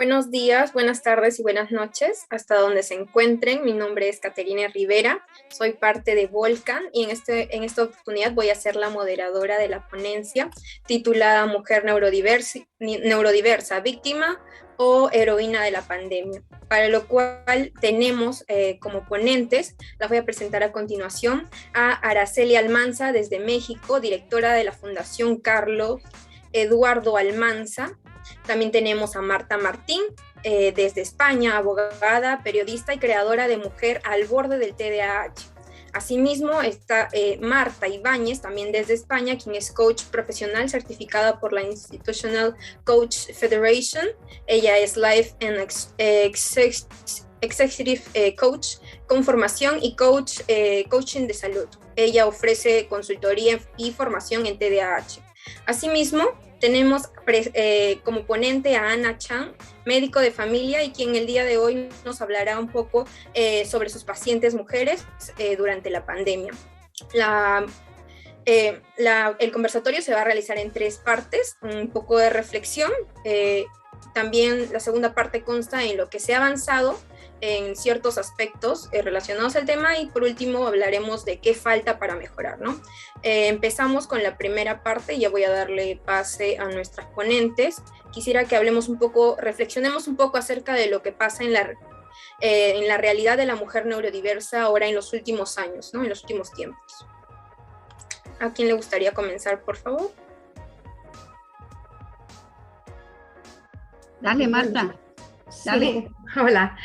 Buenos días, buenas tardes y buenas noches, hasta donde se encuentren. Mi nombre es Caterina Rivera, soy parte de Volcan y en esta oportunidad voy a ser la moderadora de la ponencia titulada Mujer neurodiversa, víctima o heroína de la pandemia, para lo cual tenemos como ponentes, las voy a presentar a continuación, a Araceli Almanza desde México, directora de la Fundación Carlos Eduardo Almanza. También tenemos a Marta Martín, desde España, abogada, periodista y creadora de Mujer al borde del TDAH. Asimismo está Marta Ibáñez, también desde España, quien es coach profesional certificada por la Institutional Coach Federation. Ella es Life and Executive Coach con formación y coaching de salud. Ella ofrece consultoría y formación en TDAH. Asimismo, tenemos como ponente a Ana Chan, médico de familia y quien el día de hoy nos hablará un poco sobre sus pacientes mujeres durante la pandemia. El conversatorio se va a realizar en 3 partes, un poco de reflexión. También la segunda parte consta en lo que se ha avanzado en ciertos aspectos relacionados al tema y por último hablaremos de qué falta para mejorar, ¿no? Empezamos con la primera parte, ya voy a darle pase a nuestras ponentes. Quisiera que hablemos un poco, reflexionemos un poco acerca de lo que pasa en la realidad de la mujer neurodiversa ahora en los últimos años, ¿no? En los últimos tiempos. ¿A quién le gustaría comenzar, por favor? Dale, Marta. Dale. Sí, hola.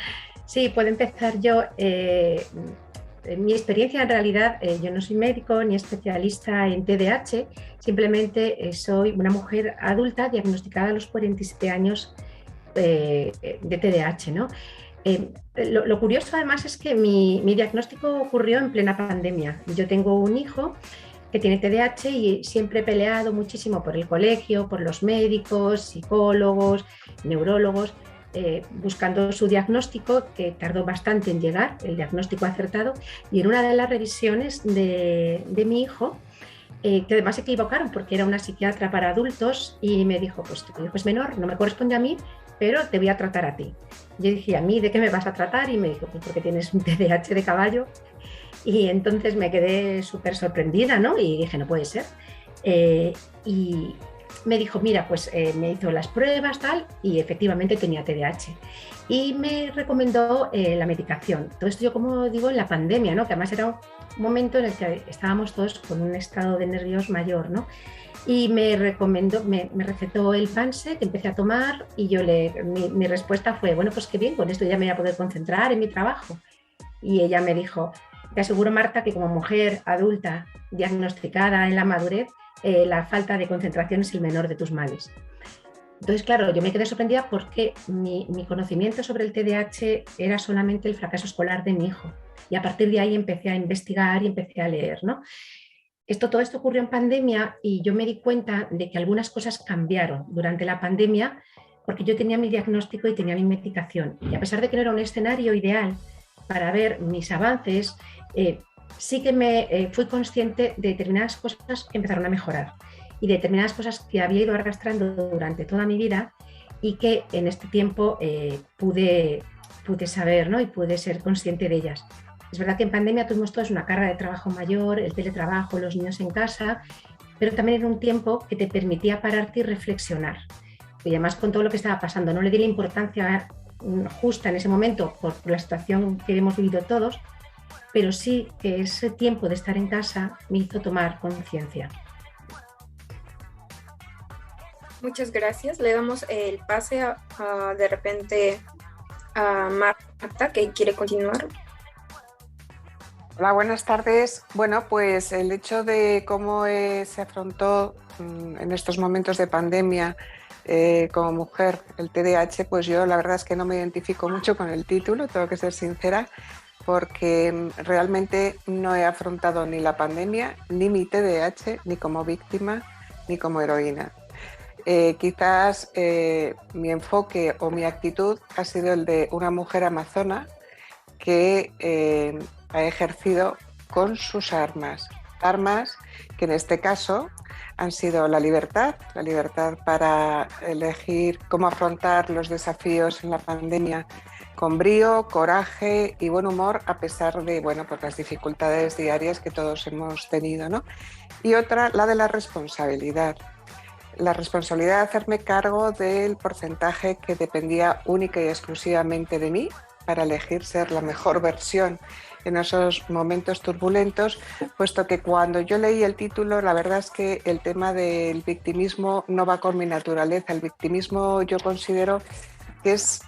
Sí, puedo empezar yo. En mi experiencia, en realidad, yo no soy médico ni especialista en TDAH, simplemente soy una mujer adulta diagnosticada a los 47 años de TDAH, ¿no? Lo curioso, además, es que mi diagnóstico ocurrió en plena pandemia. Yo tengo un hijo que tiene TDAH y siempre he peleado muchísimo por el colegio, por los médicos, psicólogos, neurólogos, buscando su diagnóstico, que tardó bastante en llegar, el diagnóstico acertado, y en una de las revisiones de mi hijo, que además se equivocaron porque era una psiquiatra para adultos y me dijo, pues tu hijo es menor, no me corresponde a mí, pero te voy a tratar a ti. Yo dije, ¿a mí de qué me vas a tratar? Y me dijo, pues porque tienes un TDAH de caballo. Y entonces me quedé súper sorprendida, ¿no? Y dije, no puede ser. Y me dijo, mira, pues me hizo las pruebas, tal, y efectivamente tenía TDAH. Y me recomendó la medicación. Todo esto yo, como digo, en la pandemia, ¿no? Que además era un momento en el que estábamos todos con un estado de nervios mayor, ¿no? Y me recomendó, me recetó el Panse, que empecé a tomar, y mi respuesta fue, bueno, pues qué bien, con esto ya me voy a poder concentrar en mi trabajo. Y ella me dijo, te aseguro, Marta, que como mujer adulta diagnosticada en la madurez, la falta de concentración es el menor de tus males. Entonces, claro, yo me quedé sorprendida porque mi conocimiento sobre el TDAH era solamente el fracaso escolar de mi hijo. Y a partir de ahí empecé a investigar y empecé a leer, ¿no? Todo esto ocurrió en pandemia y yo me di cuenta de que algunas cosas cambiaron durante la pandemia porque yo tenía mi diagnóstico y tenía mi medicación. Y a pesar de que no era un escenario ideal para ver mis avances, sí que me fui consciente de determinadas cosas que empezaron a mejorar y de determinadas cosas que había ido arrastrando durante toda mi vida y que en este tiempo pude saber, ¿no? Y pude ser consciente de ellas. Es verdad que en pandemia tuvimos todos una carga de trabajo mayor, el teletrabajo, los niños en casa, pero también era un tiempo que te permitía pararte y reflexionar. Y además con todo lo que estaba pasando, no le di la importancia justa en ese momento por la situación que hemos vivido todos, pero sí que ese tiempo de estar en casa me hizo tomar conciencia. Muchas gracias. Le damos el pase de repente a Marta, que quiere continuar. Hola, buenas tardes. Bueno, pues el hecho de cómo se afrontó en estos momentos de pandemia como mujer el TDAH, pues yo la verdad es que no me identifico mucho con el título, tengo que ser sincera, porque realmente no he afrontado ni la pandemia, ni mi TDAH, ni como víctima, ni como heroína. Quizás mi enfoque o mi actitud ha sido el de una mujer amazona que ha ejercido con sus armas armas que en este caso han sido la libertad para elegir cómo afrontar los desafíos en la pandemia con brío, coraje y buen humor, a pesar de, bueno, pues las dificultades diarias que todos hemos tenido, ¿no? Y otra, la de la responsabilidad de hacerme cargo del porcentaje que dependía única y exclusivamente de mí para elegir ser la mejor versión en esos momentos turbulentos, puesto que cuando yo leí el título, la verdad es que el tema del victimismo no va con mi naturaleza. El victimismo yo considero que es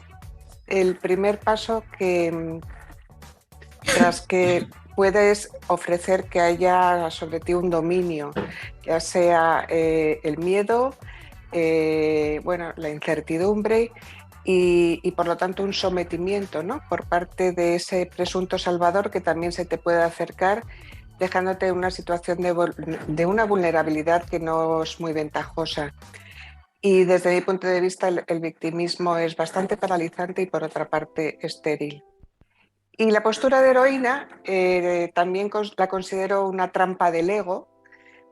el primer paso que, tras que puedes ofrecer que haya sobre ti un dominio, ya sea el miedo, bueno, la incertidumbre y por lo tanto un sometimiento, ¿no?, por parte de ese presunto salvador que también se te puede acercar dejándote en una situación de una vulnerabilidad que no es muy ventajosa. Y desde mi punto de vista el victimismo es bastante paralizante y por otra parte estéril. Y la postura de heroína también la considero una trampa del ego,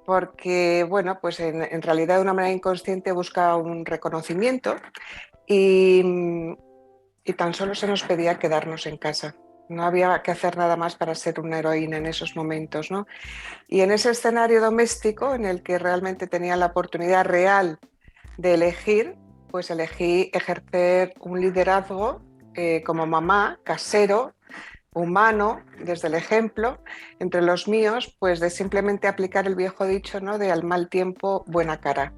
porque bueno, pues en realidad de una manera inconsciente busca un reconocimiento y tan solo se nos pedía quedarnos en casa. No había que hacer nada más para ser una heroína en esos momentos, ¿no? Y en ese escenario doméstico en el que realmente tenía la oportunidad real de elegir, pues elegí ejercer un liderazgo como mamá, casero, humano, desde el ejemplo, entre los míos, pues de simplemente aplicar el viejo dicho, ¿no?, de al mal tiempo, buena cara.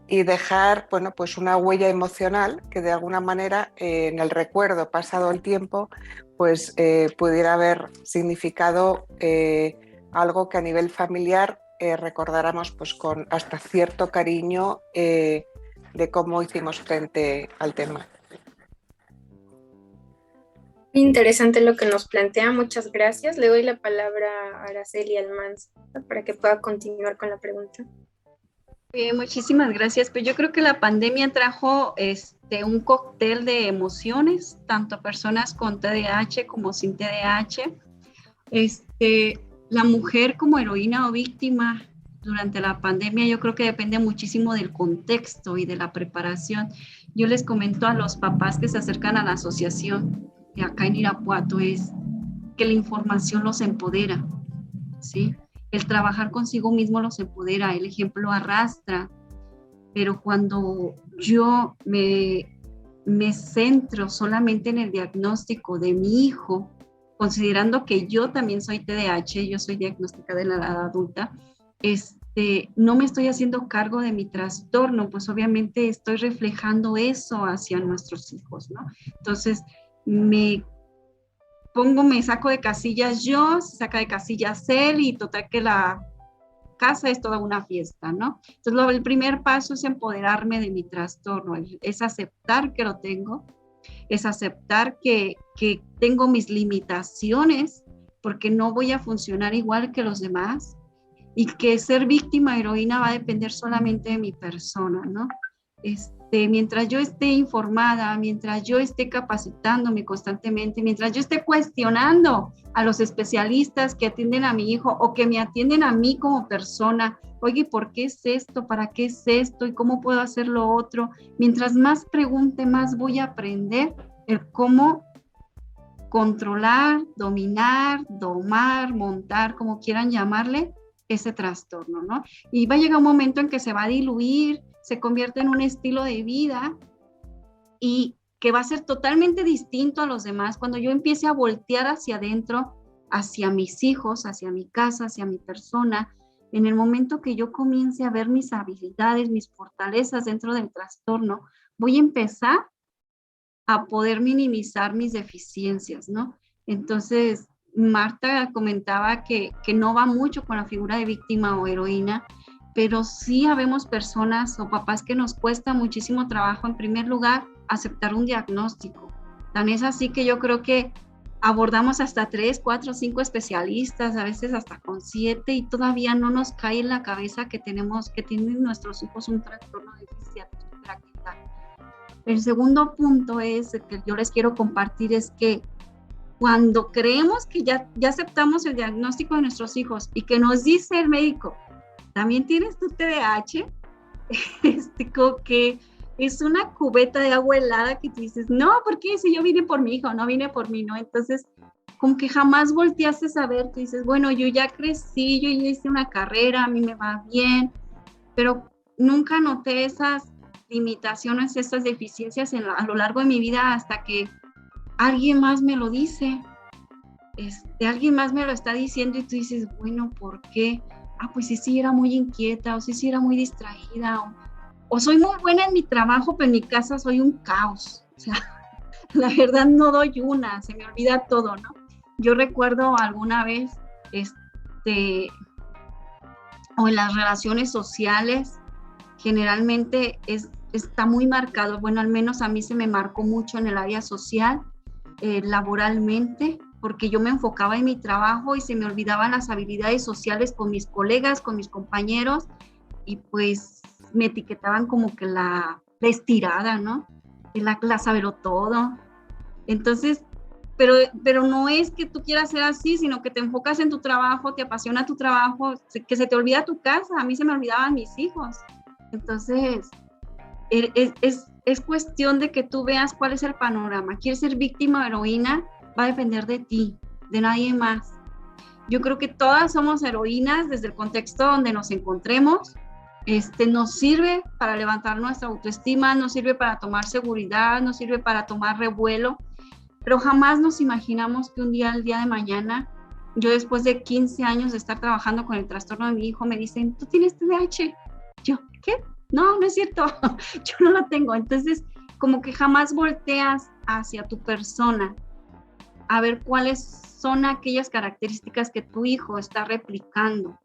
Y dejar, bueno, pues una huella emocional que de alguna manera en el recuerdo pasado el tiempo pues pudiera haber significado algo que a nivel familiar recordáramos pues con hasta cierto cariño de cómo hicimos frente al tema. Interesante lo que nos plantea, muchas gracias. Le doy la palabra a Araceli Almanza para que pueda continuar con la pregunta. Bien, muchísimas gracias. Pues yo creo que la pandemia trajo un cóctel de emociones, tanto a personas con TDAH como sin TDAH. La mujer como heroína o víctima durante la pandemia yo creo que depende muchísimo del contexto y de la preparación. Yo les comento a los papás que se acercan a la asociación acá en Irapuato es que la información los empodera, ¿sí? El trabajar consigo mismo los empodera, el ejemplo arrastra, pero cuando yo me centro solamente en el diagnóstico de mi hijo, considerando que yo también soy TDAH, yo soy diagnosticada en la edad adulta, no me estoy haciendo cargo de mi trastorno, pues obviamente estoy reflejando eso hacia nuestros hijos, ¿no? Entonces, me saco de casillas yo, se saca de casillas él y total que la casa es toda una fiesta, ¿no? Entonces el primer paso es empoderarme de mi trastorno, es aceptar que lo tengo, es aceptar que tengo mis limitaciones porque no voy a funcionar igual que los demás y que ser víctima heroína va a depender solamente de mi persona, ¿no? Mientras yo esté informada, mientras yo esté capacitándome constantemente, mientras yo esté cuestionando a los especialistas que atienden a mi hijo o que me atienden a mí como persona, oye, ¿por qué es esto? ¿Para qué es esto? ¿Y cómo puedo hacer lo otro? Mientras más pregunte, más voy a aprender el cómo controlar, dominar, domar, montar, como quieran llamarle, ese trastorno, ¿no? Y va a llegar un momento en que se va a diluir, se convierte en un estilo de vida y que va a ser totalmente distinto a los demás cuando yo empiece a voltear hacia adentro, hacia mis hijos, hacia mi casa, hacia mi persona. En el momento que yo comience a ver mis habilidades, mis fortalezas dentro del trastorno, voy a empezar a poder minimizar mis deficiencias, ¿no? Entonces, Marta comentaba que no va mucho con la figura de víctima o heroína, pero sí habemos personas o papás que nos cuesta muchísimo trabajo, en primer lugar, aceptar un diagnóstico. Tan es así que yo creo que abordamos hasta 3, 4, 5 especialistas, a veces hasta con 7, y todavía no nos cae en la cabeza que tienen nuestros hijos un trastorno de déficit de hiperactividad. El segundo punto que yo les quiero compartir es que cuando creemos que ya aceptamos el diagnóstico de nuestros hijos y que nos dice el médico, también tienes tu TDAH, como que es una cubeta de agua helada que tú dices, no, ¿por qué? Si yo vine por mi hijo, no vine por mí, ¿no? Entonces, como que jamás volteaste a saber, tú dices, bueno, yo ya crecí, yo ya hice una carrera, a mí me va bien, pero nunca noté esas limitaciones, esas deficiencias a lo largo de mi vida hasta que alguien más me lo dice, alguien más me lo está diciendo y tú dices, bueno, ¿por qué? Pues sí era muy inquieta, o sí era muy distraída, o soy muy buena en mi trabajo, pero en mi casa soy un caos. O sea, la verdad no doy una, se me olvida todo, ¿no? Yo recuerdo alguna vez, o en las relaciones sociales, generalmente está muy marcado, bueno, al menos a mí se me marcó mucho en el área social, laboralmente, porque yo me enfocaba en mi trabajo y se me olvidaban las habilidades sociales con mis colegas, con mis compañeros, y pues me etiquetaban como que la estirada, ¿no? La sabelotodo. Entonces, pero no es que tú quieras ser así, sino que te enfocas en tu trabajo, te apasiona tu trabajo, que se te olvida tu casa. A mí se me olvidaban mis hijos. Entonces, es cuestión de que tú veas cuál es el panorama. ¿Quieres ser víctima o heroína? Va a depender de ti, de nadie más. Yo creo que todas somos heroínas desde el contexto donde nos encontremos. Nos sirve para levantar nuestra autoestima, nos sirve para tomar seguridad, nos sirve para tomar revuelo, pero jamás nos imaginamos que el día de mañana, yo después de 15 años de estar trabajando con el trastorno de mi hijo, me dicen, ¿tú tienes TDAH? Yo, ¿qué? No es cierto, yo no lo tengo. Entonces, como que jamás volteas hacia tu persona a ver cuáles son aquellas características que tu hijo está replicando,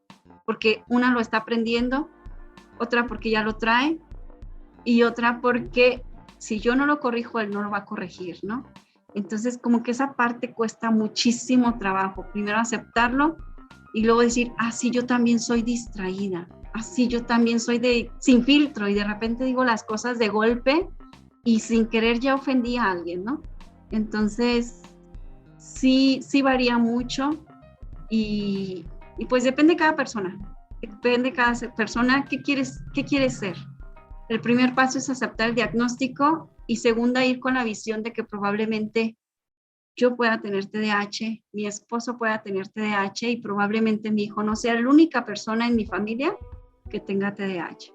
porque una lo está aprendiendo, otra porque ya lo trae, y otra porque si yo no lo corrijo, él no lo va a corregir, ¿no? Entonces, como que esa parte cuesta muchísimo trabajo. Primero aceptarlo y luego decir, sí, yo también soy distraída, sí, yo también soy sin filtro, y de repente digo las cosas de golpe y sin querer ya ofendí a alguien, ¿no? Entonces, sí varía mucho y pues depende de cada persona. Depende de cada persona qué quieres ser. El primer paso es aceptar el diagnóstico y segunda, ir con la visión de que probablemente yo pueda tener TDAH, mi esposo pueda tener TDAH y probablemente mi hijo no sea la única persona en mi familia que tenga TDAH.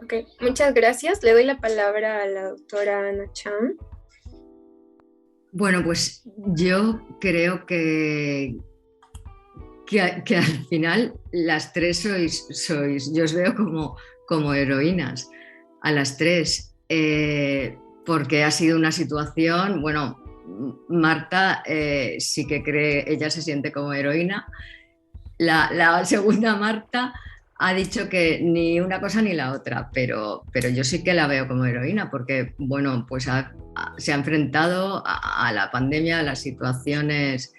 Ok, muchas gracias. Le doy la palabra a la doctora Ana Chan. Bueno, pues yo creo que al final las tres sois, yo os veo como heroínas, a las tres, porque ha sido una situación, bueno, Marta sí que cree, ella se siente como heroína, la segunda Marta ha dicho que ni una cosa ni la otra, pero yo sí que la veo como heroína porque, bueno, pues se ha enfrentado a la pandemia, a las situaciones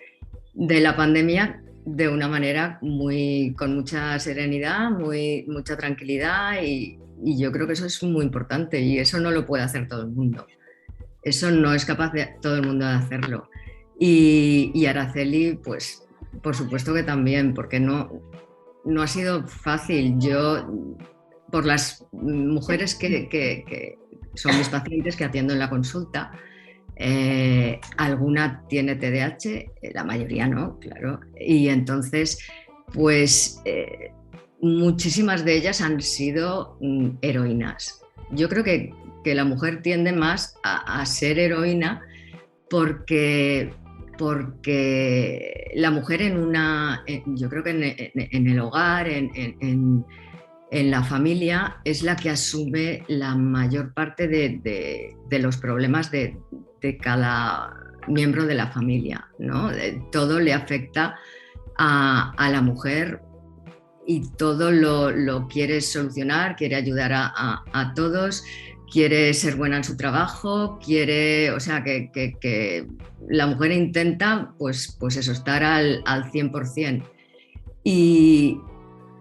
de la pandemia de una manera con mucha serenidad, mucha tranquilidad y yo creo que eso es muy importante y eso no lo puede hacer todo el mundo. Eso no es capaz de todo el mundo de hacerlo. Y Araceli, pues por supuesto que también, porque no ha sido fácil. Yo, por las mujeres que son mis pacientes que atiendo en la consulta, alguna tiene TDAH, la mayoría no, claro. Y entonces, pues muchísimas de ellas han sido heroínas. Yo creo que la mujer tiende más a ser heroína porque la mujer yo creo que en el hogar, en la familia, es la que asume la mayor parte de los problemas de cada miembro de la familia, ¿no? Todo le afecta a la mujer y todo lo quiere solucionar, quiere ayudar a todos, quiere ser buena en su trabajo, o sea, que la mujer intenta, pues eso, estar al 100%. Y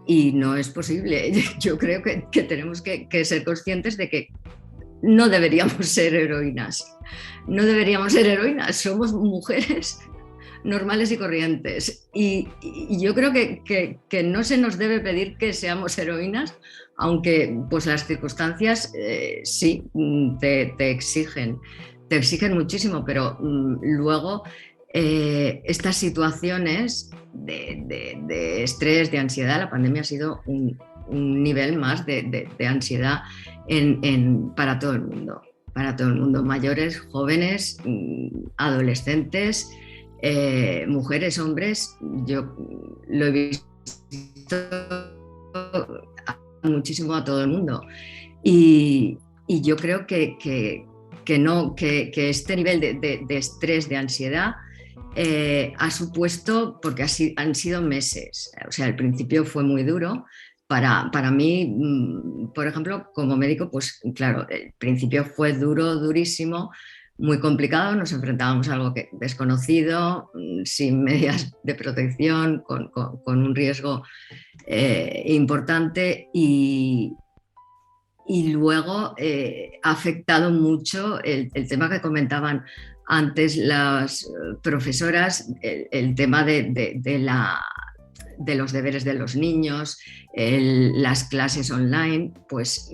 y no es posible. Yo creo que tenemos que ser conscientes de que no deberíamos ser heroínas. No deberíamos ser heroínas, somos mujeres normales y corrientes. Y yo creo que no se nos debe pedir que seamos heroínas, aunque pues las circunstancias sí te exigen muchísimo, pero luego estas situaciones de estrés, de ansiedad, la pandemia ha sido un nivel más de ansiedad para todo el mundo, mayores, jóvenes, adolescentes, mujeres, hombres. Yo lo he visto muchísimo a todo el mundo y yo creo que este nivel de estrés, de ansiedad, ha supuesto, porque han sido meses, o sea, al principio fue muy duro. Para mí, por ejemplo, como médico, pues claro, el principio fue durísimo, muy complicado, nos enfrentábamos a algo desconocido, sin medidas de protección, con un riesgo importante y luego ha afectado mucho el tema que comentaban antes las profesoras, el tema de los deberes de los niños, las clases online, pues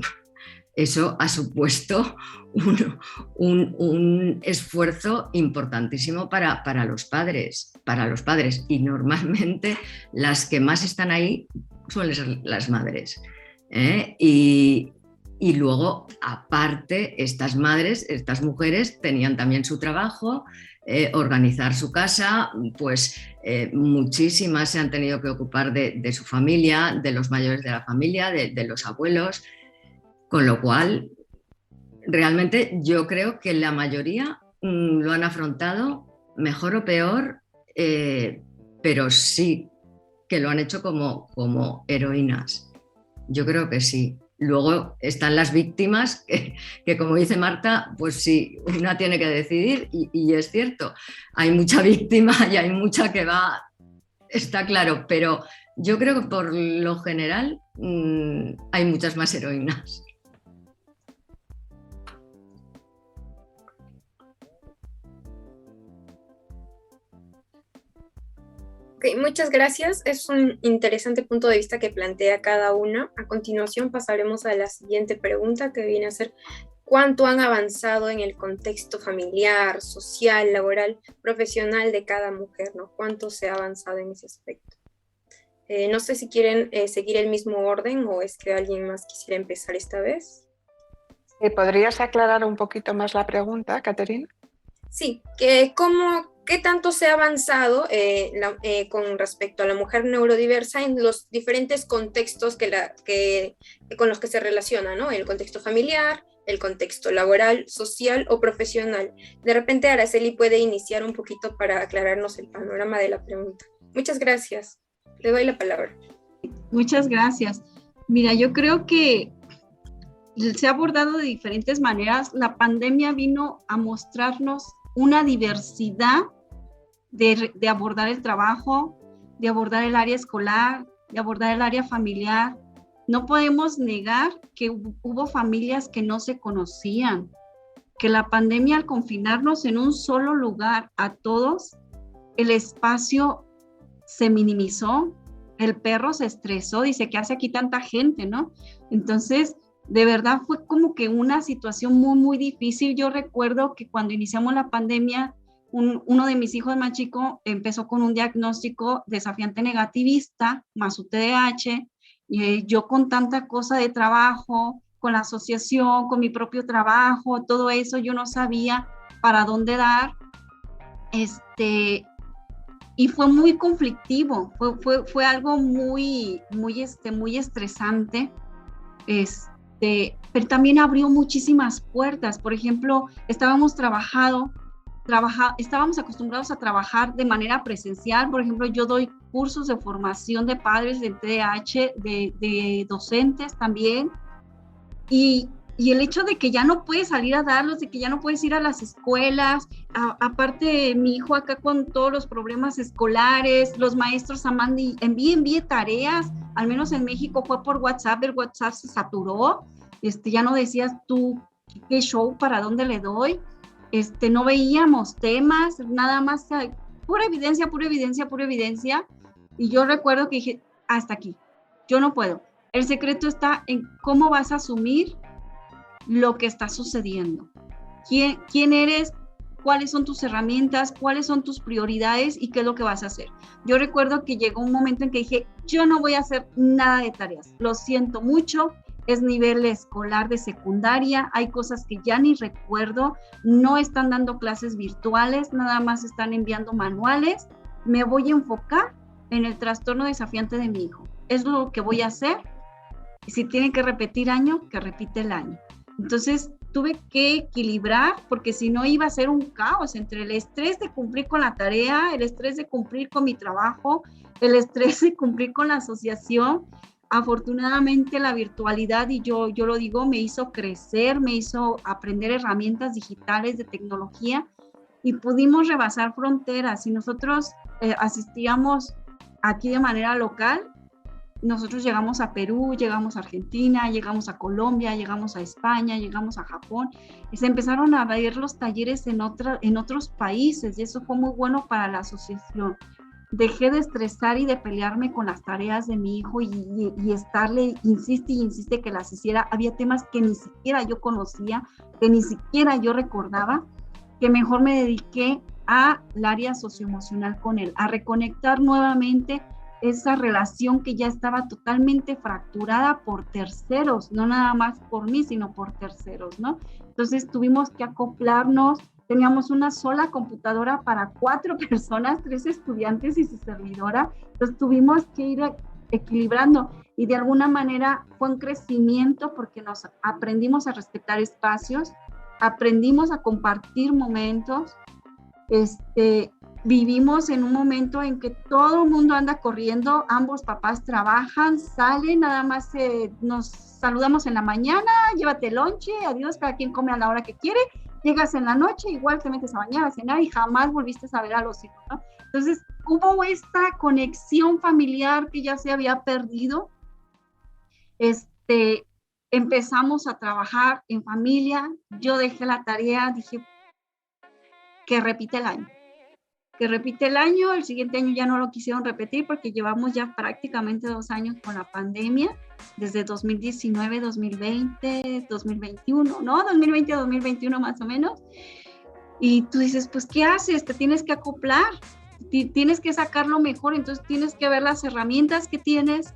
eso ha supuesto un esfuerzo importantísimo para los padres, y normalmente las que más están ahí suelen ser las madres, ¿eh? Y luego, aparte, estas madres, estas mujeres tenían también su trabajo, organizar su casa, pues muchísimas se han tenido que ocupar de su familia, de los mayores de la familia, de los abuelos, con lo cual realmente yo creo que la mayoría lo han afrontado mejor o peor, pero sí que lo han hecho como heroínas. Yo creo que sí. Luego están las víctimas, que como dice Marta, pues sí, una tiene que decidir y es cierto, hay mucha víctima y hay mucha que va, está claro, pero yo creo que por lo general hay muchas más heroínas. Okay, muchas gracias. Es un interesante punto de vista que plantea cada uno. A continuación pasaremos a la siguiente pregunta, que viene a ser: ¿cuánto han avanzado en el contexto familiar, social, laboral, profesional de cada mujer, ¿no? ¿Cuánto se ha avanzado en ese aspecto? No sé si quieren seguir el mismo orden o es que alguien más quisiera empezar esta vez. ¿Podrías aclarar un poquito más la pregunta, Caterina? Sí, ¿qué tanto se ha avanzado con respecto a la mujer neurodiversa en los diferentes contextos con los que se relaciona, ¿no? El contexto familiar, el contexto laboral, social o profesional. De repente Araceli puede iniciar un poquito para aclararnos el panorama de la pregunta. Muchas gracias. Le doy la palabra. Muchas gracias. Mira, yo creo que se ha abordado de diferentes maneras. La pandemia vino a mostrarnos una diversidad de abordar el trabajo, de abordar el área escolar, de abordar el área familiar. No podemos negar que hubo familias que no se conocían, que la pandemia, al confinarnos en un solo lugar a todos, el espacio se minimizó, el perro se estresó, dice, ¿qué hace aquí tanta gente, no? Entonces, de verdad fue como que una situación muy, muy difícil. Yo recuerdo que cuando iniciamos la pandemia, uno de mis hijos más chico empezó con un diagnóstico desafiante negativista, más su TDAH, y yo con tanta cosa de trabajo, con la asociación, con mi propio trabajo, todo eso, yo no sabía para dónde dar, y fue muy conflictivo, fue algo muy estresante, pero también abrió muchísimas puertas. Por ejemplo, estábamos acostumbrados a trabajar de manera presencial. Por ejemplo, yo doy cursos de formación de padres del TDAH, de docentes también, y y el hecho de que ya no puedes salir a darlos, de que ya no puedes ir a las escuelas, aparte mi hijo acá con todos los problemas escolares, los maestros envíe tareas, al menos en México fue por WhatsApp, el WhatsApp se saturó, ya no decías tú qué show, para dónde le doy, no veíamos temas, nada más, pura evidencia, pura evidencia, pura evidencia, y yo recuerdo que dije, hasta aquí, yo no puedo. El secreto está en cómo vas a asumir lo que está sucediendo. ¿Quién eres? ¿Cuáles son tus herramientas? ¿Cuáles son tus prioridades? ¿Y qué es lo que vas a hacer? Yo recuerdo que llegó un momento en que dije, yo no voy a hacer nada de tareas. Lo siento mucho. Es nivel escolar de secundaria. Hay cosas que ya ni recuerdo. No están dando clases virtuales. Nada más están enviando manuales. Me voy a enfocar en el trastorno desafiante de mi hijo. Es lo que voy a hacer. Si tiene que repetir año, que repite el año. Entonces tuve que equilibrar, porque si no iba a ser un caos entre el estrés de cumplir con la tarea, el estrés de cumplir con mi trabajo, el estrés de cumplir con la asociación. Afortunadamente la virtualidad, y yo lo digo, me hizo crecer, me hizo aprender herramientas digitales de tecnología y pudimos rebasar fronteras. Si nosotros asistíamos aquí de manera local, nosotros llegamos a Perú, llegamos a Argentina, llegamos a Colombia, llegamos a España, llegamos a Japón, y se empezaron a ver los talleres en otros países, y eso fue muy bueno para la asociación. Dejé de estresar y de pelearme con las tareas de mi hijo y estarle, insiste que las hiciera. Había temas que ni siquiera yo conocía, que ni siquiera yo recordaba, que mejor me dediqué al área socioemocional con él, a reconectar nuevamente esa relación que ya estaba totalmente fracturada por terceros, no nada más por mí, sino por terceros, ¿no? Entonces tuvimos que acoplarnos, teníamos una sola computadora para 4 personas, 3 estudiantes y su servidora, entonces tuvimos que ir equilibrando y de alguna manera fue un crecimiento porque nos aprendimos a respetar espacios, aprendimos a compartir momentos, vivimos en un momento en que todo el mundo anda corriendo, ambos papás trabajan, salen, nada más nos saludamos en la mañana, llévate el lonche, adiós, cada quien come a la hora que quiere, llegas en la noche, igual te metes a bañar, a cenar y jamás volviste a ver a los hijos, ¿no? Entonces hubo esta conexión familiar que ya se había perdido, empezamos a trabajar en familia, yo dejé la tarea, dije que repite el año. El siguiente año ya no lo quisieron repetir porque llevamos ya prácticamente 2 años con la pandemia, desde 2019, 2020, 2021, ¿no? 2020 a 2021 más o menos. Y tú dices, pues, ¿qué haces? Te tienes que acoplar, tienes que sacar lo mejor, entonces tienes que ver las herramientas que tienes,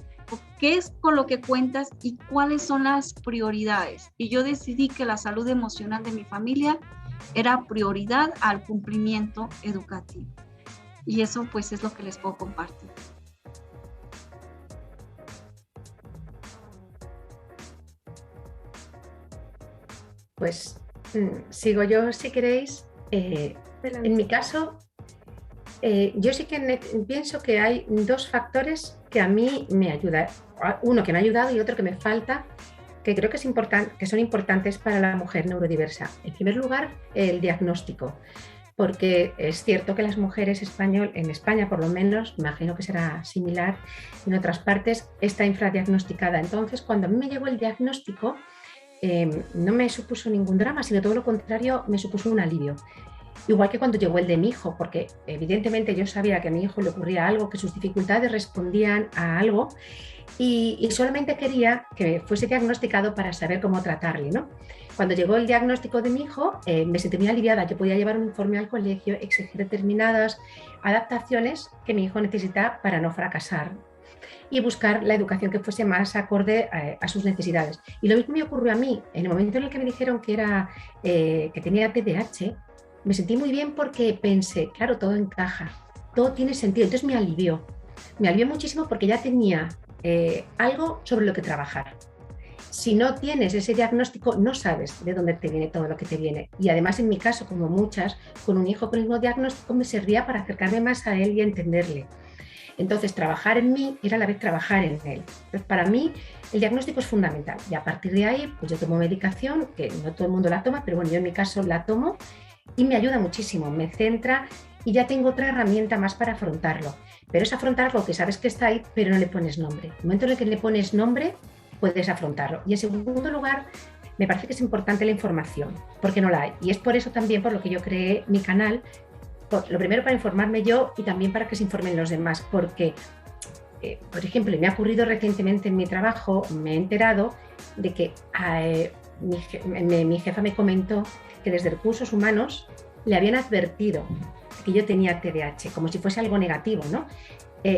qué es con lo que cuentas y cuáles son las prioridades. Y yo decidí que la salud emocional de mi familia era prioridad al cumplimiento educativo. Y eso pues es lo que les puedo compartir. Pues sigo yo si queréis. En mi caso, yo sí que pienso que hay 2 factores que a mí me ayudan. Uno que me ha ayudado y otro que me falta, que creo que son importantes para la mujer neurodiversa. En primer lugar, el diagnóstico, porque es cierto que las mujeres en España por lo menos, imagino que será similar en otras partes, está infradiagnosticada. Entonces, cuando a mí me llegó el diagnóstico, no me supuso ningún drama, sino todo lo contrario, me supuso un alivio. Igual que cuando llegó el de mi hijo, porque evidentemente yo sabía que a mi hijo le ocurría algo, que sus dificultades respondían a algo, y solamente quería que fuese diagnosticado para saber cómo tratarle, ¿no? Cuando llegó el diagnóstico de mi hijo, me sentí muy aliviada. Yo podía llevar un informe al colegio, exigir determinadas adaptaciones que mi hijo necesita para no fracasar y buscar la educación que fuese más acorde a sus necesidades. Y lo mismo me ocurrió a mí. En el momento en el que me dijeron que tenía TDAH, me sentí muy bien porque pensé, claro, todo encaja, todo tiene sentido. Entonces me alivió muchísimo porque ya tenía algo sobre lo que trabajar. Si no tienes ese diagnóstico, no sabes de dónde te viene todo lo que te viene. Y además, en mi caso, como muchas, con un hijo con el mismo diagnóstico me servía para acercarme más a él y entenderle. Entonces, trabajar en mí era a la vez trabajar en él. Entonces, para mí, el diagnóstico es fundamental. Y a partir de ahí, pues yo tomo medicación, que no todo el mundo la toma, pero bueno, yo en mi caso la tomo y me ayuda muchísimo, me centra y ya tengo otra herramienta más para afrontarlo. Pero es afrontar algo que sabes que está ahí, pero no le pones nombre. En el momento en el que le pones nombre, puedes afrontarlo. Y en segundo lugar, me parece que es importante la información, porque no la hay. Y es por eso también por lo que yo creé mi canal, lo primero para informarme yo y también para que se informen los demás, porque, por ejemplo, me ha ocurrido recientemente en mi trabajo, me he enterado de que mi jefa me comentó que desde Recursos Humanos le habían advertido que yo tenía TDAH, como si fuese algo negativo, ¿no?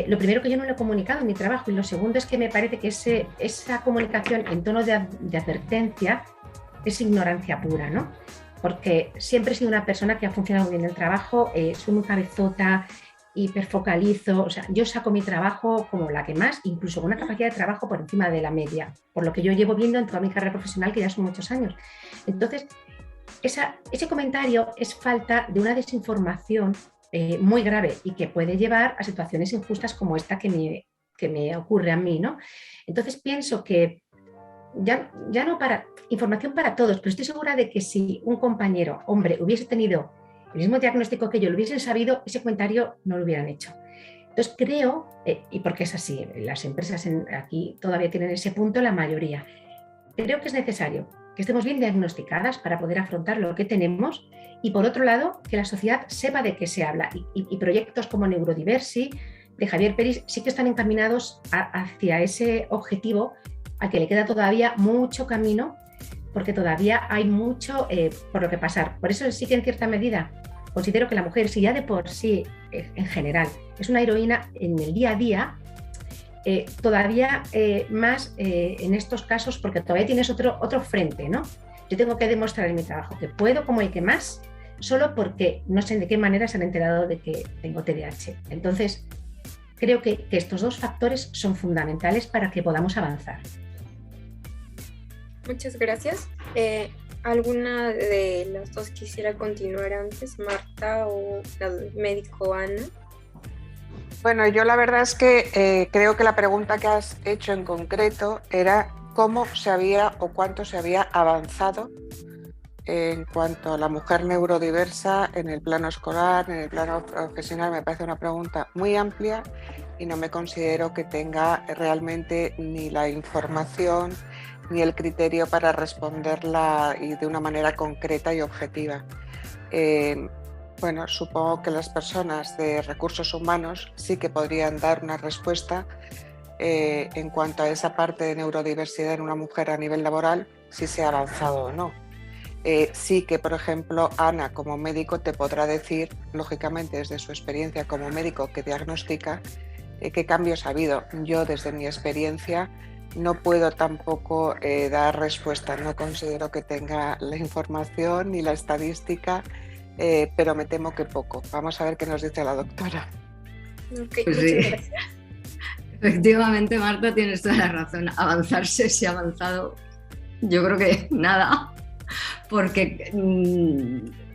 Lo primero que yo no lo he comunicado en mi trabajo y lo segundo es que me parece que esa comunicación en tono de advertencia es ignorancia pura, ¿no? Porque siempre he sido una persona que ha funcionado bien en el trabajo, soy muy cabezota, hiperfocalizo, o sea, yo saco mi trabajo como la que más, incluso con una capacidad de trabajo por encima de la media, por lo que yo llevo viendo en toda mi carrera profesional, que ya son muchos años. Entonces, ese comentario es falta de una desinformación muy grave y que puede llevar a situaciones injustas como esta que me ocurre a mí, ¿no? Entonces pienso que ya no para información para todos, pero estoy segura de que si un compañero, hombre, hubiese tenido el mismo diagnóstico que yo, lo hubiesen sabido, ese comentario no lo hubieran hecho. Entonces creo, y porque es así, las empresas aquí todavía tienen ese punto, la mayoría, creo que es necesario que estemos bien diagnosticadas para poder afrontar lo que tenemos y, por otro lado, que la sociedad sepa de qué se habla. Y proyectos como Neurodiversi, de Javier Peris, sí que están encaminados hacia ese objetivo, al que le queda todavía mucho camino, porque todavía hay mucho por lo que pasar. Por eso sí que en cierta medida considero que la mujer, si ya de por sí, en general, es una heroína en el día a día, todavía más en estos casos, porque todavía tienes otro frente, ¿no? Yo tengo que demostrar en mi trabajo que puedo como el que más, solo porque no sé de qué manera se han enterado de que tengo TDAH. Entonces, creo que estos dos factores son fundamentales para que podamos avanzar. Muchas gracias. ¿Alguna de las dos quisiera continuar antes, Marta o la médico Ana? Bueno, yo la verdad es que creo que la pregunta que has hecho en concreto era cómo se había o cuánto se había avanzado en cuanto a la mujer neurodiversa en el plano escolar, en el plano profesional. Me parece una pregunta muy amplia y no me considero que tenga realmente ni la información ni el criterio para responderla y de una manera concreta y objetiva. Bueno, supongo que las personas de recursos humanos sí que podrían dar una respuesta en cuanto a esa parte de neurodiversidad en una mujer a nivel laboral, si se ha avanzado o no. Sí que, por ejemplo, Ana como médico te podrá decir, lógicamente desde su experiencia como médico que diagnostica, qué cambios ha habido. Yo desde mi experiencia no puedo tampoco dar respuesta, no considero que tenga la información ni la estadística, pero me temo que poco. Vamos a ver qué nos dice la doctora. Okay, pues muchas sí. gracias. Efectivamente, Marta, tienes toda la razón. Avanzarse, si ha avanzado, yo creo que nada, porque,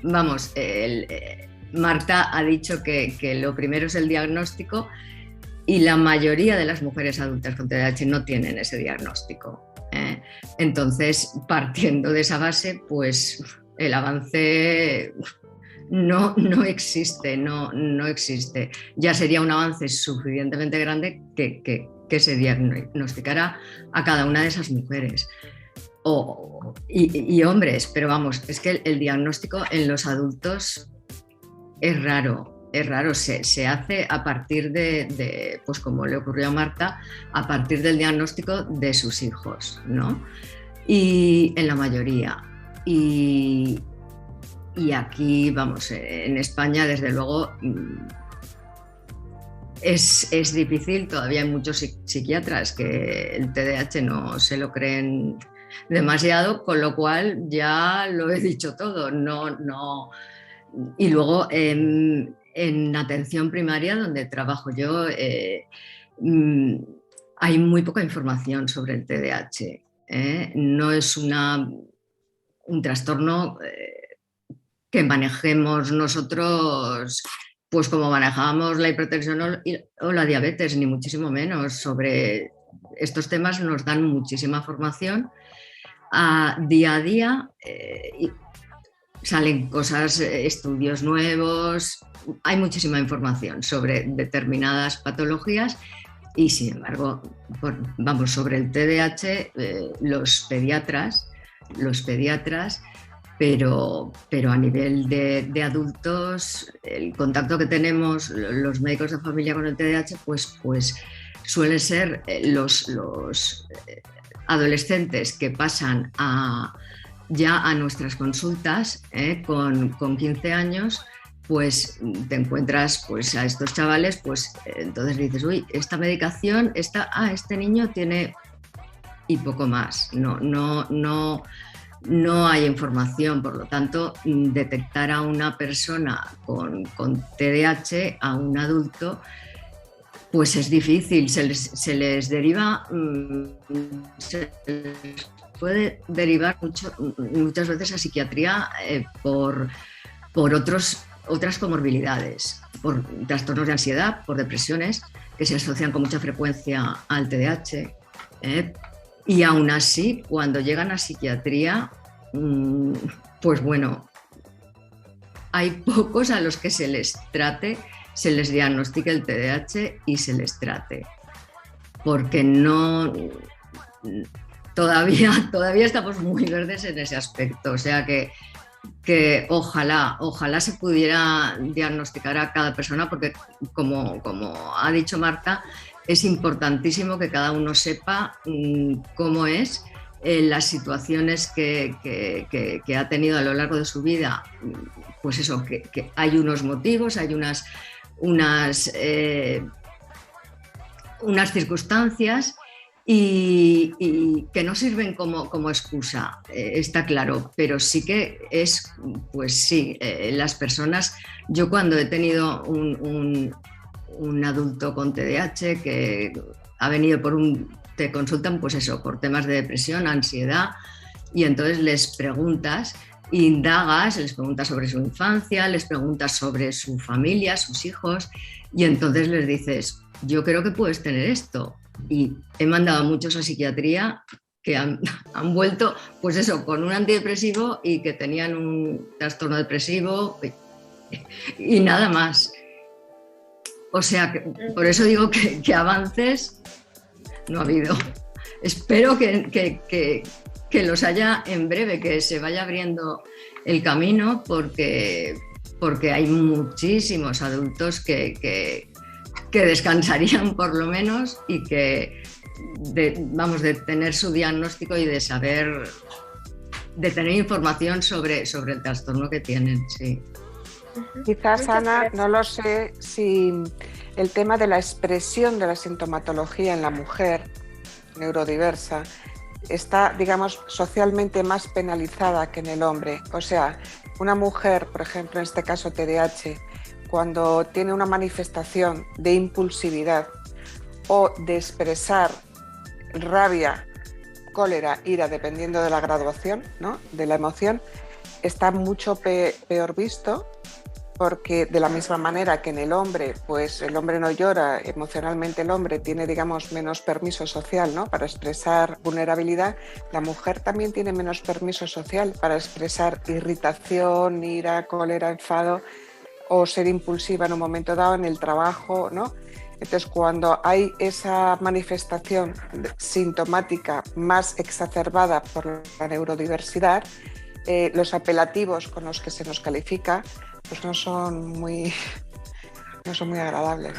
vamos, Marta ha dicho que lo primero es el diagnóstico y la mayoría de las mujeres adultas con TDAH no tienen ese diagnóstico. Entonces, partiendo de esa base, pues el avance no existe, no existe. Ya sería un avance suficientemente grande que se diagnosticara a cada una de esas mujeres y hombres, pero vamos, es que el diagnóstico en los adultos es raro, se hace a partir de, pues como le ocurrió a Marta, a partir del diagnóstico de sus hijos, ¿no? Y en la mayoría. Y aquí, vamos, en España, desde luego, es difícil. Todavía hay muchos psiquiatras que el TDAH no se lo creen demasiado, con lo cual ya lo he dicho todo. No. Y luego en atención primaria, donde trabajo yo, hay muy poca información sobre el TDAH. No es un trastorno que manejemos nosotros pues como manejábamos la hipertensión o la diabetes, ni muchísimo menos. Sobre estos temas nos dan muchísima formación día a día. Salen cosas, estudios nuevos, hay muchísima información sobre determinadas patologías y, sin embargo, sobre el TDAH, los pediatras, pero a nivel de adultos, el contacto que tenemos los médicos de familia con el TDAH, pues suelen ser los adolescentes que pasan ya a nuestras consultas con 15 años, pues te encuentras pues a estos chavales, pues entonces dices, uy, esta medicación, este niño tiene, y poco más, no hay información. Por lo tanto, detectar a una persona con TDAH, a un adulto, pues es difícil, se les deriva, puede derivar muchas veces a psiquiatría por otras comorbilidades, por trastornos de ansiedad, por depresiones que se asocian con mucha frecuencia al TDAH. Y aún así, cuando llegan a psiquiatría, pues bueno, hay pocos a los que se les trate, se les diagnostique el TDAH y se les trate, porque todavía estamos muy verdes en ese aspecto. O sea que ojalá se pudiera diagnosticar a cada persona, porque como ha dicho Marta, es importantísimo que cada uno sepa cómo es, las situaciones que ha tenido a lo largo de su vida. Pues eso, que hay unos motivos, hay unas circunstancias y que no sirven como excusa, está claro, pero sí que es, pues sí, las personas. Yo cuando he tenido un adulto con TDAH que ha venido te consultan, pues eso, por temas de depresión, ansiedad, y entonces les preguntas, indagas, les preguntas sobre su infancia, les preguntas sobre su familia, sus hijos, y entonces les dices, yo creo que puedes tener esto. Y he mandado a muchos a psiquiatría que han vuelto, pues eso, con un antidepresivo y que tenían un trastorno depresivo y nada más. O sea, por eso digo que avances no ha habido. Espero que los haya en breve, que se vaya abriendo el camino, porque hay muchísimos adultos que descansarían por lo menos, y que de tener su diagnóstico y de tener información sobre el trastorno que tienen, sí. Quizás, Ana, no lo sé si el tema de la expresión de la sintomatología en la mujer neurodiversa está, digamos, socialmente más penalizada que en el hombre. O sea, una mujer, por ejemplo, en este caso TDAH, cuando tiene una manifestación de impulsividad o de expresar rabia, cólera, ira, dependiendo de la graduación, ¿no?, de la emoción, está mucho peor visto, porque de la misma manera que en el hombre, pues el hombre no llora, emocionalmente el hombre tiene, digamos, menos permiso social, ¿no?, para expresar vulnerabilidad, la mujer también tiene menos permiso social para expresar irritación, ira, cólera, enfado, o ser impulsiva en un momento dado en el trabajo, ¿no? Entonces, cuando hay esa manifestación sintomática más exacerbada por la neurodiversidad, los apelativos con los que se nos califica pues no son muy agradables.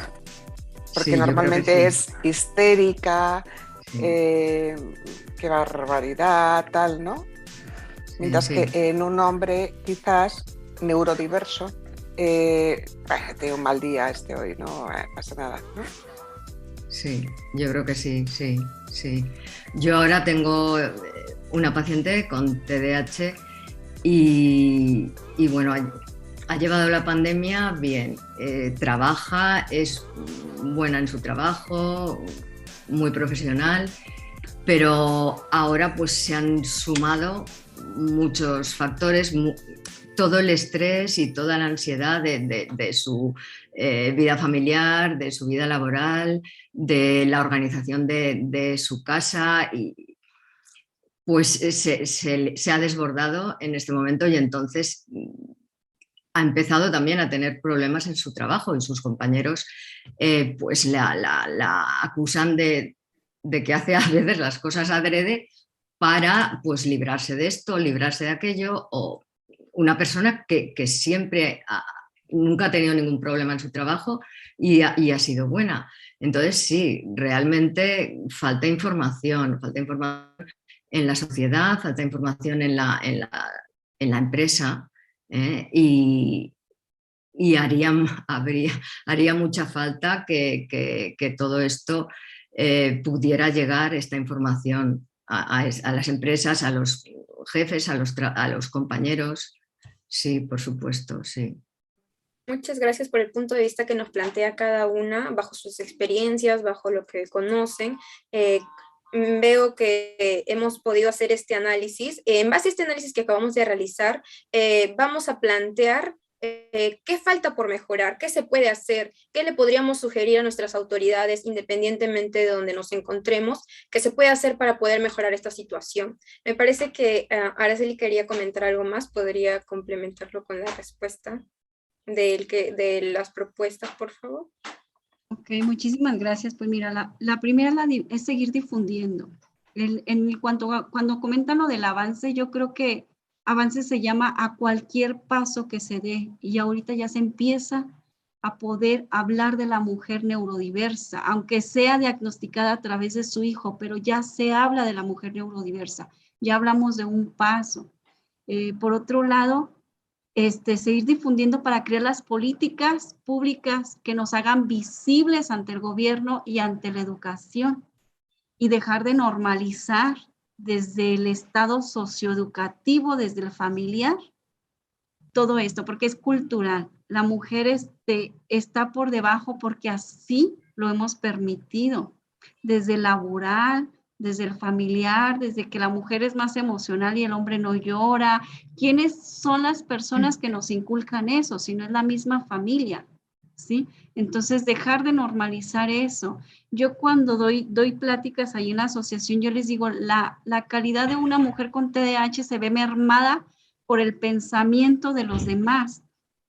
Porque sí, normalmente sí. Es histérica, sí. Qué barbaridad, tal, ¿no? Mientras sí. Que en un hombre quizás neurodiverso, tengo un mal día hoy, no pasa nada, ¿no? Sí, yo creo que sí. Yo ahora tengo una paciente con TDAH y bueno, ha llevado la pandemia bien, trabaja, es buena en su trabajo, muy profesional, pero ahora pues se han sumado muchos factores todo el estrés y toda la ansiedad de su vida familiar, de su vida laboral, de la organización de su casa, y pues se ha desbordado en este momento, y entonces ha empezado también a tener problemas en su trabajo, y sus compañeros pues la acusan de que hace a veces las cosas adrede para pues librarse de esto, librarse de aquello, o una persona que siempre nunca ha tenido ningún problema en su trabajo y ha sido buena. Entonces sí, realmente falta información en la sociedad, falta información en la empresa, y haría mucha falta que todo esto pudiera llegar, esta información, a las empresas, a los jefes, a los compañeros. Sí, por supuesto, sí. Muchas gracias por el punto de vista que nos plantea cada una, bajo sus experiencias, bajo lo que conocen. Veo que hemos podido hacer este análisis. En base a este análisis que acabamos de realizar, vamos a plantear qué falta por mejorar, qué se puede hacer, qué le podríamos sugerir a nuestras autoridades, independientemente de donde nos encontremos, que se puede hacer para poder mejorar esta situación. Me parece que Araceli quería comentar algo más, podría complementarlo con la respuesta de las propuestas, por favor. Ok, muchísimas gracias. Pues mira, la primera es seguir difundiendo. Cuando comentan lo del avance, yo creo que avance se llama a cualquier paso que se dé, y ahorita ya se empieza a poder hablar de la mujer neurodiversa, aunque sea diagnosticada a través de su hijo, pero ya se habla de la mujer neurodiversa, ya hablamos de un paso. Por otro lado, seguir difundiendo para crear las políticas públicas que nos hagan visibles ante el gobierno y ante la educación, y dejar de normalizar desde el estado socioeducativo, desde el familiar, todo esto, porque es cultural. La mujer está por debajo porque así lo hemos permitido, desde el laboral, desde el familiar, desde que la mujer es más emocional y el hombre no llora. ¿Quiénes son las personas que nos inculcan eso? Si no es la misma familia, ¿sí? Entonces, dejar de normalizar eso. Yo cuando doy pláticas ahí en la asociación, yo les digo, la calidad de una mujer con TDAH se ve mermada por el pensamiento de los demás.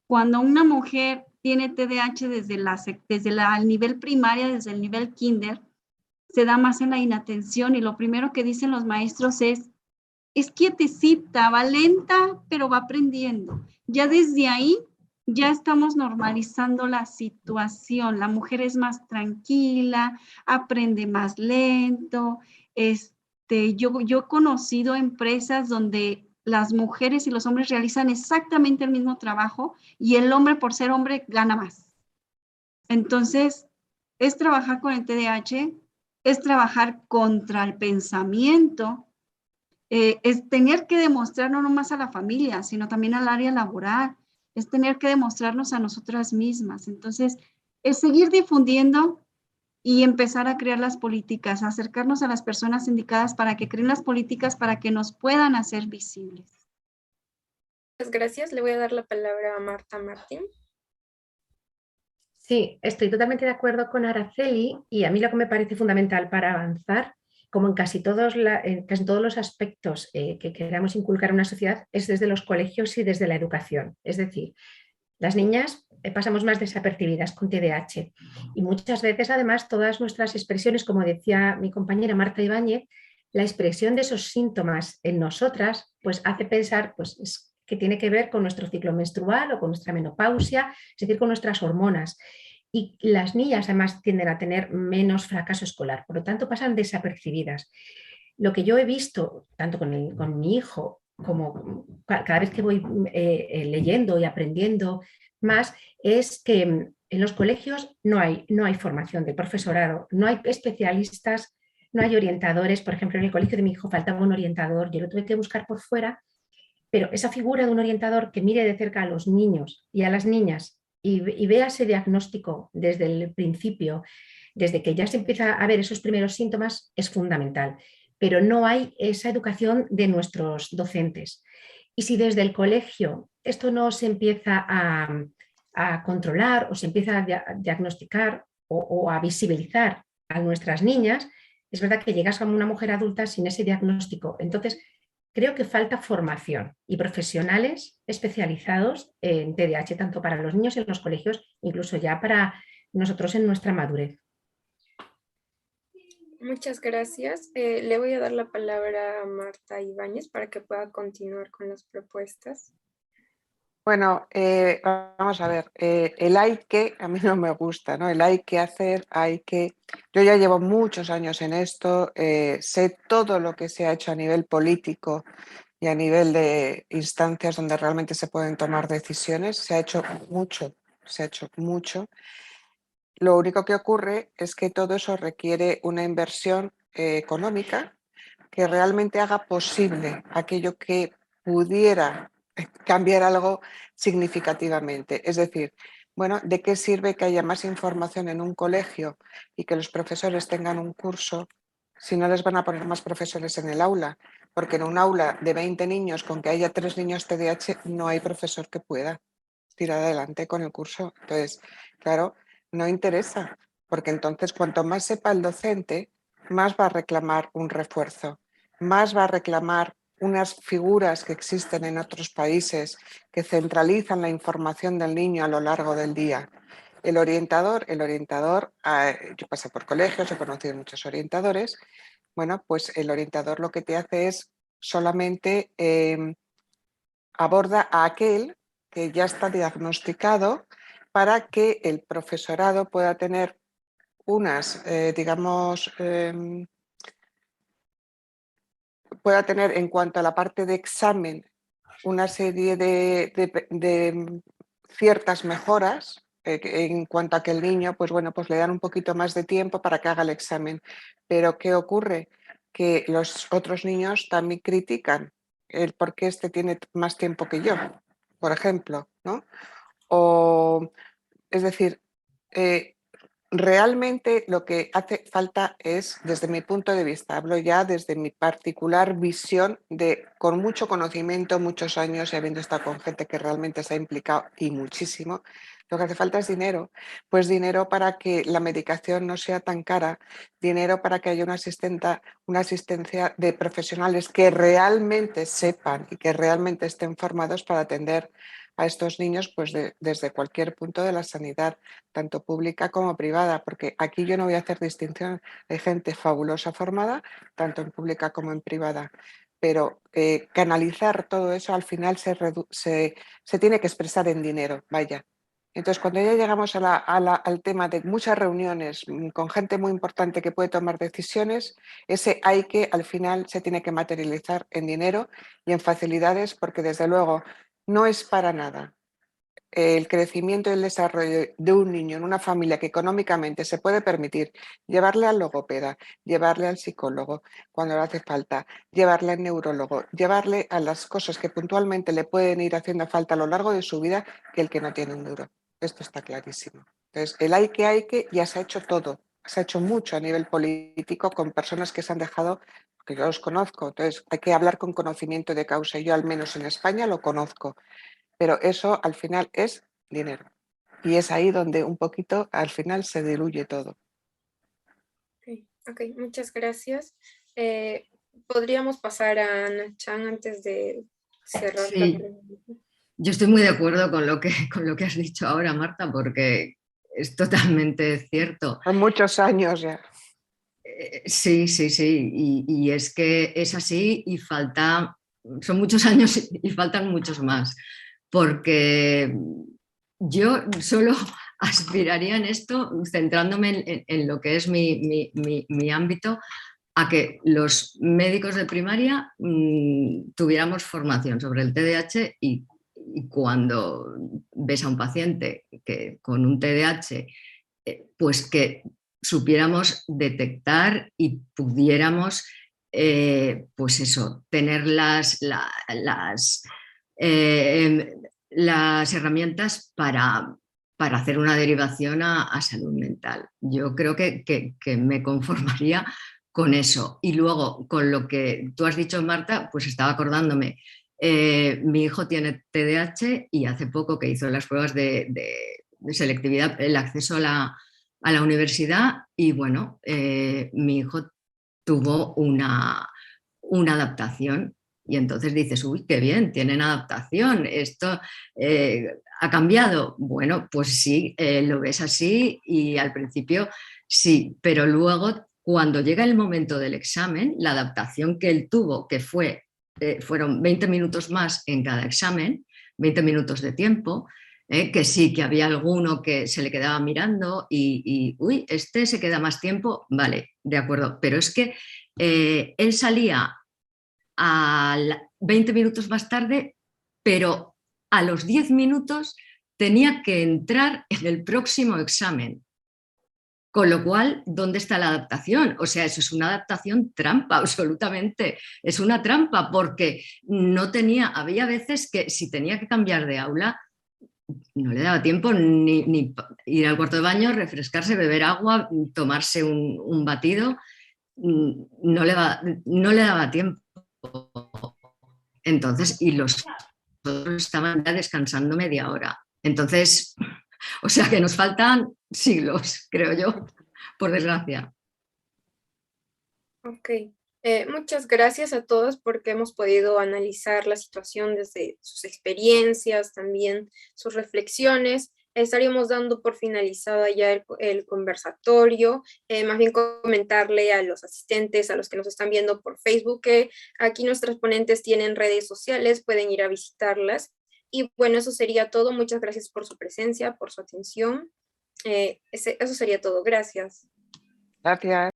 Cuando una mujer tiene TDAH desde el nivel primaria, desde el nivel kinder, se da más en la inatención, y lo primero que dicen los maestros es quietecita, va lenta, pero va aprendiendo. Ya desde ahí ya estamos normalizando la situación. La mujer es más tranquila, aprende más lento. Yo he conocido empresas donde las mujeres y los hombres realizan exactamente el mismo trabajo, y el hombre, por ser hombre, gana más. Entonces, es trabajar con el TDAH, es trabajar contra el pensamiento, es tener que demostrar no nomás a la familia, sino también al área laboral, es tener que demostrarnos a nosotras mismas. Entonces, es seguir difundiendo y empezar a crear las políticas, acercarnos a las personas indicadas para que creen las políticas para que nos puedan hacer visibles. Muchas gracias. Le voy a dar la palabra a Marta Martín. Sí, estoy totalmente de acuerdo con Araceli, y a mí lo que me parece fundamental para avanzar, como en casi todos los aspectos que queramos inculcar en una sociedad, es desde los colegios y desde la educación. Es decir, las niñas pasamos más desapercibidas con TDAH, y muchas veces además todas nuestras expresiones, como decía mi compañera Marta Ibáñez, la expresión de esos síntomas en nosotras pues hace pensar que tiene que ver con nuestro ciclo menstrual o con nuestra menopausia, es decir, con nuestras hormonas. Y las niñas además tienden a tener menos fracaso escolar, por lo tanto pasan desapercibidas. Lo que yo he visto, tanto con mi hijo, como cada vez que voy leyendo y aprendiendo más, es que en los colegios no hay formación del profesorado, no hay especialistas, no hay orientadores. Por ejemplo, en el colegio de mi hijo faltaba un orientador, yo lo tuve que buscar por fuera, pero esa figura de un orientador que mire de cerca a los niños y a las niñas y vea ese diagnóstico desde el principio, desde que ya se empieza a ver esos primeros síntomas, es fundamental. Pero no hay esa educación de nuestros docentes. Y si desde el colegio esto no se empieza a controlar o se empieza a diagnosticar o a visibilizar a nuestras niñas, es verdad que llegas a una mujer adulta sin ese diagnóstico. Entonces, creo que falta formación y profesionales especializados en TDAH, tanto para los niños en los colegios, incluso ya para nosotros en nuestra madurez. Muchas gracias. Le voy a dar la palabra a Marta Ibáñez para que pueda continuar con las propuestas. Bueno, vamos a ver, el hay que a mí no me gusta, ¿no? El hay que hacer, hay que... Yo ya llevo muchos años en esto, sé todo lo que se ha hecho a nivel político y a nivel de instancias donde realmente se pueden tomar decisiones. Se ha hecho mucho, se ha hecho mucho. Lo único que ocurre es que todo eso requiere una inversión económica que realmente haga posible aquello que pudiera cambiar algo significativamente. Es decir, bueno, ¿de qué sirve que haya más información en un colegio y que los profesores tengan un curso si no les van a poner más profesores en el aula? Porque en un aula de 20 niños, con que haya 3 niños TDAH, no hay profesor que pueda tirar adelante con el curso. Entonces, claro, no interesa, porque entonces cuanto más sepa el docente, más va a reclamar un refuerzo, más va a reclamar unas figuras que existen en otros países que centralizan la información del niño a lo largo del día. El orientador, yo pasé por colegios, he conocido muchos orientadores, bueno, pues el orientador lo que te hace es solamente aborda a aquel que ya está diagnosticado para que el profesorado pueda tener unas, pueda tener en cuanto a la parte de examen una serie de ciertas mejoras en cuanto a que el niño, pues bueno, pues le dan un poquito más de tiempo para que haga el examen. Pero ¿qué ocurre? Que los otros niños también critican el por qué este tiene más tiempo que yo, por ejemplo, ¿no? O, es decir, realmente lo que hace falta es, desde mi punto de vista, hablo ya desde mi particular visión de con mucho conocimiento, muchos años y habiendo estado con gente que realmente se ha implicado y muchísimo, lo que hace falta es dinero. Pues dinero para que la medicación no sea tan cara, dinero para que haya una asistencia de profesionales que realmente sepan y que realmente estén formados para atender a estos niños pues desde cualquier punto de la sanidad, tanto pública como privada, porque aquí yo no voy a hacer distinción, hay gente fabulosa formada, tanto en pública como en privada, pero canalizar todo eso al final se tiene que expresar en dinero, vaya. Entonces, cuando ya llegamos al tema de muchas reuniones con gente muy importante que puede tomar decisiones, ese hay que al final se tiene que materializar en dinero y en facilidades, porque desde luego no es para nada el crecimiento y el desarrollo de un niño en una familia que económicamente se puede permitir llevarle al logopeda, llevarle al psicólogo cuando le hace falta, llevarle al neurólogo, llevarle a las cosas que puntualmente le pueden ir haciendo falta a lo largo de su vida, que el que no tiene un duro. Esto está clarísimo. Entonces, el hay que ya se ha hecho todo. Se ha hecho mucho a nivel político con personas que se han dejado, que yo los conozco. Entonces, hay que hablar con conocimiento de causa. Yo, al menos en España, lo conozco. Pero eso al final es dinero. Y es ahí donde un poquito al final se diluye todo. Ok, muchas gracias. ¿Podríamos pasar a Ana Chan antes de cerrar la pregunta? Yo estoy muy de acuerdo con lo que has dicho ahora, Marta, porque es totalmente cierto. Son muchos años ya. Sí. Y es que es así y son muchos años y faltan muchos más. Porque yo solo aspiraría en esto, centrándome en lo que es mi ámbito, a que los médicos de primaria tuviéramos formación sobre el TDAH y cuando ves a un paciente con un TDAH, pues que supiéramos detectar y pudiéramos, pues eso, tener las herramientas para hacer una derivación a salud mental. Yo creo que me conformaría con eso. Y luego, con lo que tú has dicho, Marta, pues estaba acordándome Mi hijo tiene TDAH y hace poco que hizo las pruebas de selectividad, el acceso a la universidad y bueno, mi hijo tuvo una adaptación y entonces dices, uy, qué bien, tienen adaptación, esto ha cambiado. Bueno, pues sí, lo ves así y al principio sí, pero luego cuando llega el momento del examen, la adaptación que él tuvo, que fueron 20 minutos más en cada examen, 20 minutos de tiempo, que sí, que había alguno que se le quedaba mirando uy, este se queda más tiempo, vale, de acuerdo, pero es que él salía a 20 minutos más tarde, pero a los 10 minutos tenía que entrar en el próximo examen. Con lo cual, ¿dónde está la adaptación? O sea, eso es una adaptación trampa, absolutamente. Es una trampa porque había veces que si tenía que cambiar de aula, no le daba tiempo ni ir al cuarto de baño, refrescarse, beber agua, tomarse un batido, no le daba tiempo. Entonces, y los otros estaban ya descansando media hora. Entonces, o sea que nos faltan siglos, creo yo, por desgracia. Ok. Muchas gracias a todos porque hemos podido analizar la situación desde sus experiencias, también sus reflexiones. Estaríamos dando por finalizada ya el conversatorio. Más bien comentarle a los asistentes, a los que nos están viendo por Facebook, que aquí nuestras ponentes tienen redes sociales, pueden ir a visitarlas. Y bueno, eso sería todo. Muchas gracias por su presencia, por su atención. Eso sería todo. Gracias. Gracias.